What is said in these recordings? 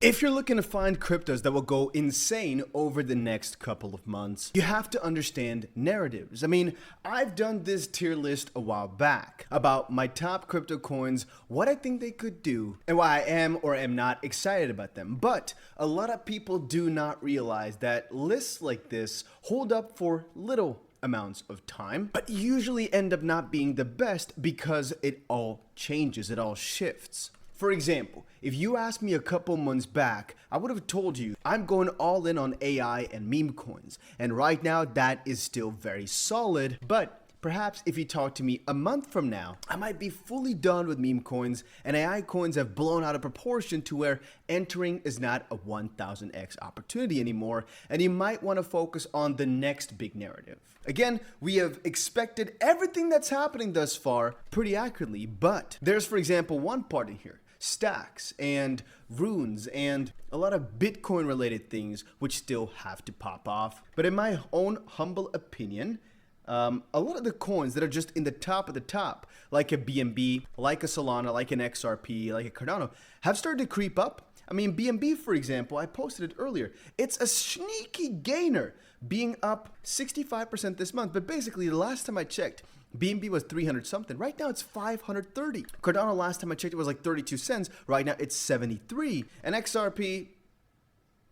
If you're looking to find cryptos that will go insane over the next couple of months, you have to understand narratives. I mean, I've done this tier list a while back about my top crypto coins, what I think they could do, and why I am or am not excited about them. But a lot of people do not realize that lists like this hold up for little amounts of time, but usually end up not being the best because it all changes, it all shifts. For example, if you asked me a couple months back, I would have told you I'm going all in on AI and meme coins. And right now that is still very solid, but perhaps if you talk to me a month from now, I might be fully done with meme coins and AI coins have blown out of proportion to where entering is not a 1000x opportunity anymore, and you might want to focus on the next big narrative. Again, we have expected everything that's happening thus far pretty accurately, but there's, for example, one part in here. Stacks and runes and a lot of Bitcoin related things which still have to pop off. But in my own humble opinion, a lot of the coins that are just in the top of the top, like a BNB, like a Solana, like an XRP, like a Cardano, have started to creep up. I mean, BNB, for example, I posted it earlier. It's a sneaky gainer, being up 65% this month. But basically, the last time I checked, BNB was 300 something. Right now it's 530. Cardano, last time I checked, it was like 32 cents. Right now it's 73. And XRP,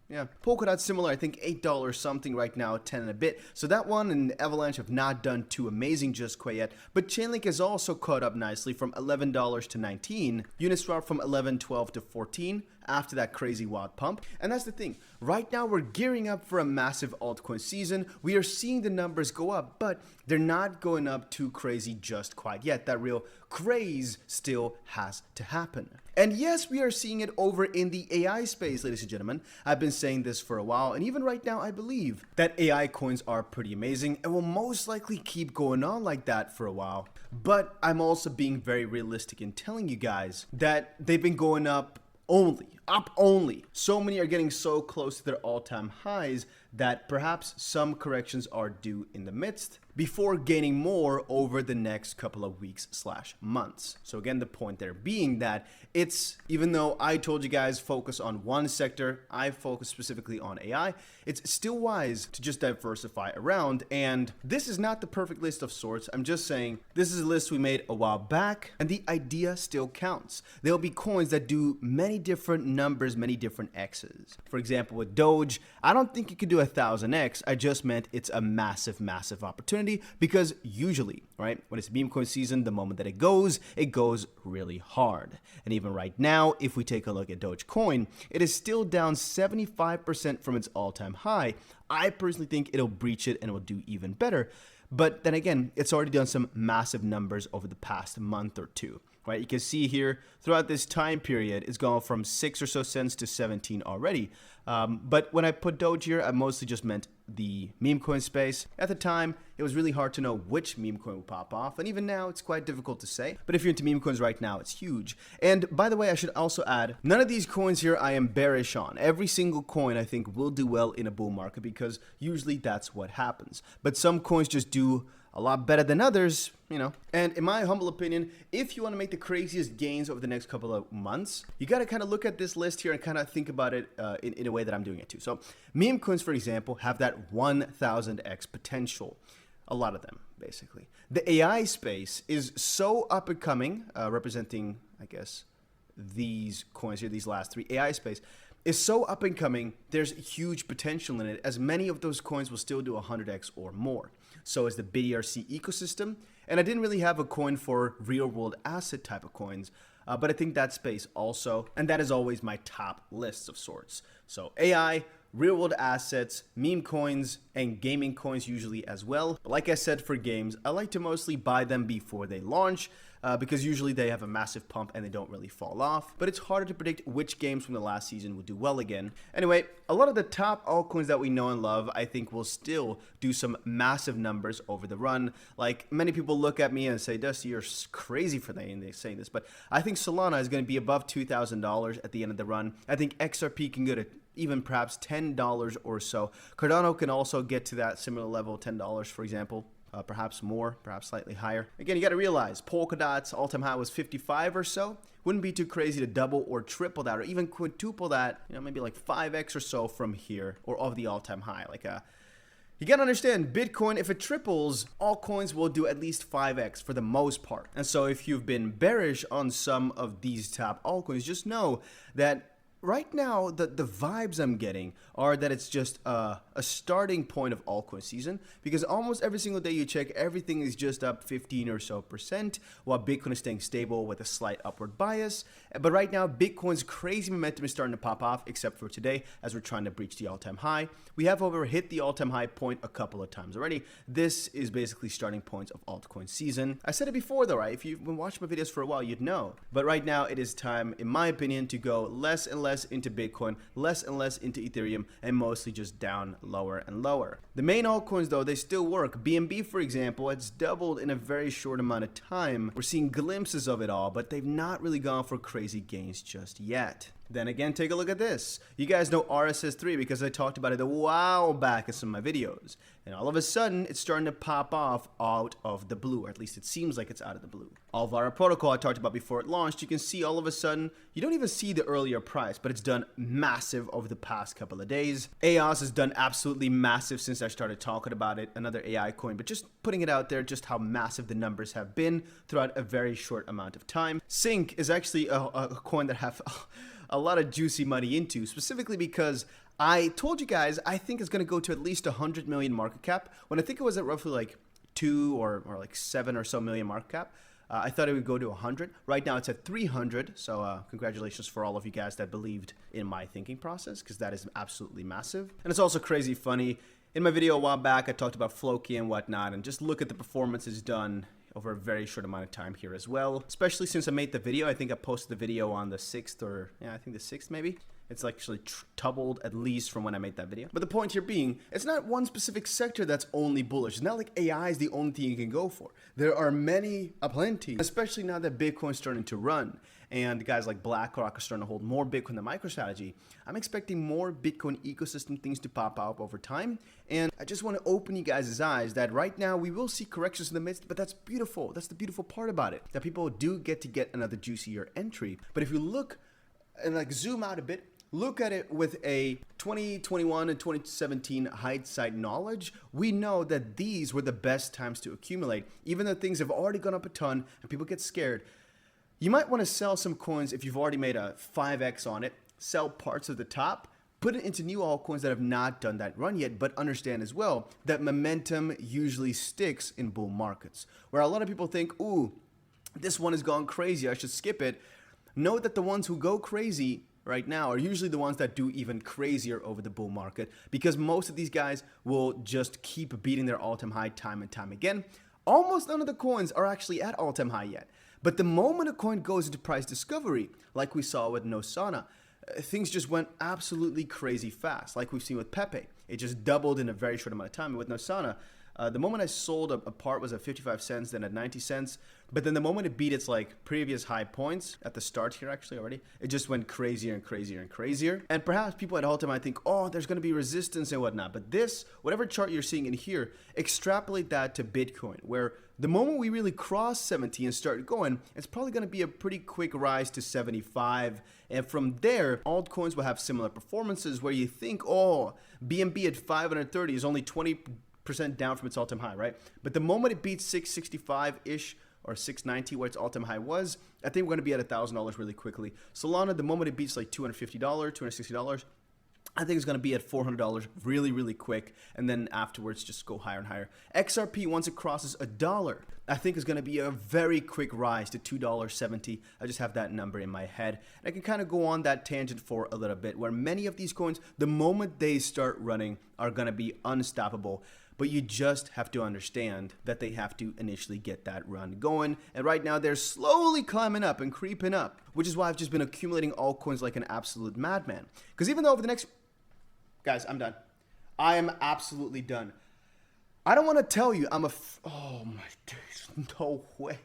yeah, Polkadot's similar, I think $8 something right now, 10 and a bit. So that one and Avalanche have not done too amazing just quite yet. But Chainlink has also caught up nicely from $11 to 19. Uniswap from 11, 12 to 14 after that crazy wild pump. And that's the thing. Right now we're gearing up for a massive altcoin season. We are seeing the numbers go up, but they're not going up too crazy just quite yet. That real craze still has to happen. And yes, we are seeing it over in the AI space, ladies and gentlemen. I've been saying this for a while, and even right now, I believe that AI coins are pretty amazing and will most likely keep going on like that for a while. But I'm also being very realistic in telling you guys that they've been going up only. So many are getting so close to their all-time highs that perhaps some corrections are due in the midst before gaining more over the next couple of weeks/months. So again, the point there being that it's, even though I told you guys focus on one sector, I focus specifically on AI, it's still wise to just diversify around. And this is not the perfect list of sorts. I'm just saying this is a list we made a while back and the idea still counts. There'll be coins that do many different numbers, many different X's. For example, with Doge, I don't think you could do 1000x. I just meant it's a massive opportunity because usually, right, when it's meme coin season, the moment that it goes really hard. And even right now, if we take a look at Dogecoin, it is still down 75% from its all-time high. I personally think it'll breach it and it will do even better. But then again, it's already done some massive numbers over the past month or two. Right, you can see here throughout this time period, it's gone from 6 or so cents to 17 already. But when I put Doge here, I mostly just meant the meme coin space. At the time, it was really hard to know which meme coin would pop off, and even now, it's quite difficult to say. But if you're into meme coins right now, it's huge. And by the way, I should also add, none of these coins here I am bearish on. Every single coin I think will do well in a bull market because usually that's what happens. But some coins just do a lot better than others, you know. And in my humble opinion, if you want to make the craziest gains over the next couple of months, you got to kind of look at this list here and kind of think about it in a way that I'm doing it too. So meme coins, for example, have that 1000x potential. A lot of them, basically. The AI space is so up and coming, representing, I guess, these coins here, these last three. AI space is so up and coming, there's huge potential in it, as many of those coins will still do 100x or more. So is the BDRC ecosystem. And I didn't really have a coin for real world asset type of coins, but I think that space also, and that is always my top lists of sorts. So AI, real world assets, meme coins, and gaming coins usually as well. But like I said, for games, I like to mostly buy them before they launch because usually they have a massive pump and they don't really fall off. But it's harder to predict which games from the last season will do well again. Anyway, a lot of the top altcoins that we know and love, I think will still do some massive numbers over the run. Like many people look at me and say, Dusty, you're crazy for saying this, but I think Solana is going to be above $2,000 at the end of the run. I think XRP can go to even perhaps $10 or so. Cardano can also get to that similar level, $10 for example. Perhaps more, perhaps slightly higher. Again, you got to realize Polkadot's all-time high was 55 or so. Wouldn't be too crazy to double or triple that, or even quintuple that, maybe like 5x or so from here, or of the all-time high. You gotta understand, Bitcoin, if it triples, altcoins will do at least 5x for the most part. And so if you've been bearish on some of these top altcoins, just know that right now, the vibes I'm getting are that it's just a starting point of altcoin season, because almost every single day you check, everything is just up 15 or so %, while Bitcoin is staying stable with a slight upward bias. But right now, Bitcoin's crazy momentum is starting to pop off, except for today, as we're trying to breach the all-time high. We have, however, hit the all-time high point a couple of times already. This is basically starting points of altcoin season. I said it before though, right? If you've been watching my videos for a while, you'd know. But right now, it is time, in my opinion, to go less and less into Bitcoin, less and less into Ethereum, and mostly just down lower and lower. The main altcoins though, they still work. BNB, for example, it's doubled in a very short amount of time. We're seeing glimpses of it all, but they've not really gone for crazy gains just yet. Then again, take a look at this. You guys know RSS3 because I talked about it a while back in some of my videos. And all of a sudden, it's starting to pop off out of the blue, or at least it seems like it's out of the blue. Alvaro protocol I talked about before it launched, you can see all of a sudden, you don't even see the earlier price, but it's done massive over the past couple of days. EOS has done absolutely massive since I started talking about it, another AI coin, but just putting it out there, just how massive the numbers have been throughout a very short amount of time. Sync is actually a coin that have a lot of juicy money into, specifically because I told you guys I think it's going to go to at least 100 million market cap, when I think it was at roughly like 2 or like 7 or so million market cap. I thought it would go to 100. Right now it's at 300, so congratulations for all of you guys that believed in my thinking process, because that is absolutely massive. And it's also crazy funny. In my video a while back, I talked about Floki and whatnot, and just look at the performance it's done over a very short amount of time here as well, especially since I made the video. I think I posted the video on the 6th, or yeah, I think the 6th maybe. It's actually doubled at least from when I made that video. But the point here being, it's not one specific sector that's only bullish. It's not like AI is the only thing you can go for. There are many, aplenty, especially now that Bitcoin's starting to run and guys like BlackRock are starting to hold more Bitcoin than MicroStrategy. I'm expecting more Bitcoin ecosystem things to pop up over time. And I just want to open you guys' eyes that right now we will see corrections in the midst, but that's beautiful. That's the beautiful part about it, that people do get another juicier entry. But if you look and like zoom out a bit, look at it with a 2021 and 2017 hindsight knowledge, we know that these were the best times to accumulate. Even though things have already gone up a ton and people get scared, you might want to sell some coins if you've already made a 5x on it, sell parts of the top, put it into new altcoins that have not done that run yet, but understand as well that momentum usually sticks in bull markets. Where a lot of people think, ooh, this one has gone crazy, I should skip it. Know that the ones who go crazy right now are usually the ones that do even crazier over the bull market, because most of these guys will just keep beating their all-time high time and time again. Almost none of the coins are actually at all-time high yet. But the moment a coin goes into price discovery, like we saw with Nosana, things just went absolutely crazy fast, like we've seen with Pepe. It just doubled in a very short amount of time. And with Nosana, the moment I sold a part was at 55 cents, then at 90 cents. But then the moment it beat its like previous high points at the start here actually already, it just went crazier and crazier and crazier. And perhaps people at all-time might think, oh, there's going to be resistance and whatnot. But this, whatever chart you're seeing in here, extrapolate that to Bitcoin, where the moment we really cross 70 and start going, it's probably going to be a pretty quick rise to 75. And from there, altcoins will have similar performances where you think, oh, BNB at 530 is only 20% down from its all-time high, right? But the moment it beats 665-ish or 690 where its all-time high was, I think we're going to be at $1,000 really quickly. Solana, the moment it beats like $250, $260, I think it's going to be at $400 really, really quick, and then afterwards just go higher and higher. XRP, once it crosses $1, I think is going to be a very quick rise to $2.70. I just have that number in my head. And I can kind of go on that tangent for a little bit, where many of these coins, the moment they start running, are going to be unstoppable. But you just have to understand that they have to initially get that run going. And right now they're slowly climbing up and creeping up, which is why I've just been accumulating altcoins like an absolute madman. Because even though over the next... Guys, I'm done. I am absolutely done. I don't want to tell you I'm a... Oh my days. No way.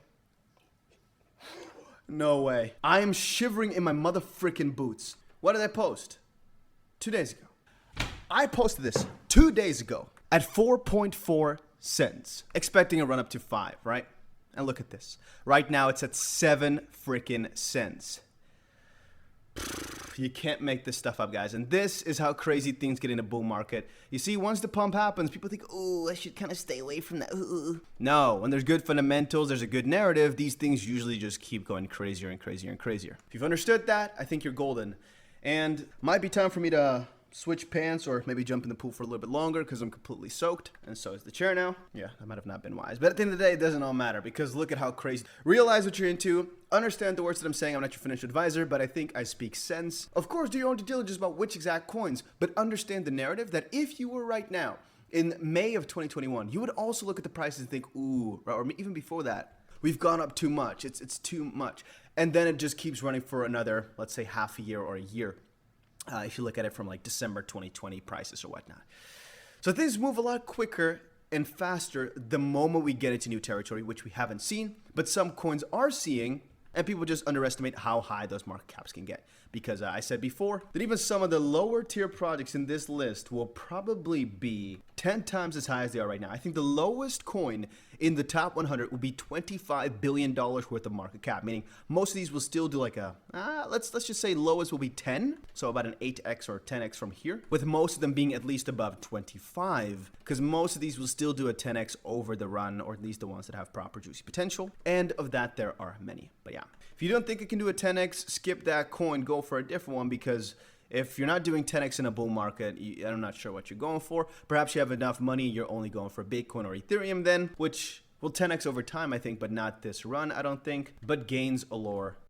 No way. I am shivering in my motherfrickin' boots. What did I post? 2 days ago. I posted this 2 days ago at 4.4 cents, expecting a run up to 5, right? And look at this. Right now it's at 7 freaking cents. You can't make this stuff up, guys. And this is how crazy things get in a bull market. You see, once the pump happens, people think, oh, I should kind of stay away from that. Ooh. No, when there's good fundamentals, there's a good narrative, these things usually just keep going crazier and crazier and crazier. If you've understood that, I think you're golden. And might be time for me to switch pants or maybe jump in the pool for a little bit longer because I'm completely soaked, and so is the chair now. Yeah, that might have not been wise, but at the end of the day, it doesn't all matter because look at how crazy. Realize what you're into, understand the words that I'm saying. I'm not your financial advisor, but I think I speak sense. Of course, do your own due diligence about which exact coins, but understand the narrative that if you were right now in May of 2021, you would also look at the prices and think, ooh, or even before that, we've gone up too much. It's too much. And then it just keeps running for another, let's say, half a year or a year. If you look at it from like December 2020 prices or whatnot. So things move a lot quicker and faster the moment we get into new territory, which we haven't seen, but some coins are seeing, and people just underestimate how high those market caps can get. Because I said before that even some of the lower tier projects in this list will probably be 10 times as high as they are right now. I think the lowest coin in the top 100 will be $25 billion worth of market cap, meaning most of these will still do like a, let's just say lowest will be 10, so about an 8x or 10x from here, with most of them being at least above 25, because most of these will still do a 10x over the run, or at least the ones that have proper juicy potential, and of that there are many. But yeah, if you don't think it can do a 10x, skip that coin, go for a different one, because if you're not doing 10x in a bull market, I'm not sure what you're going for. Perhaps you have enough money, you're only going for Bitcoin or Ethereum then, which will 10x over time, I think, but not this run, I don't think. But gains allure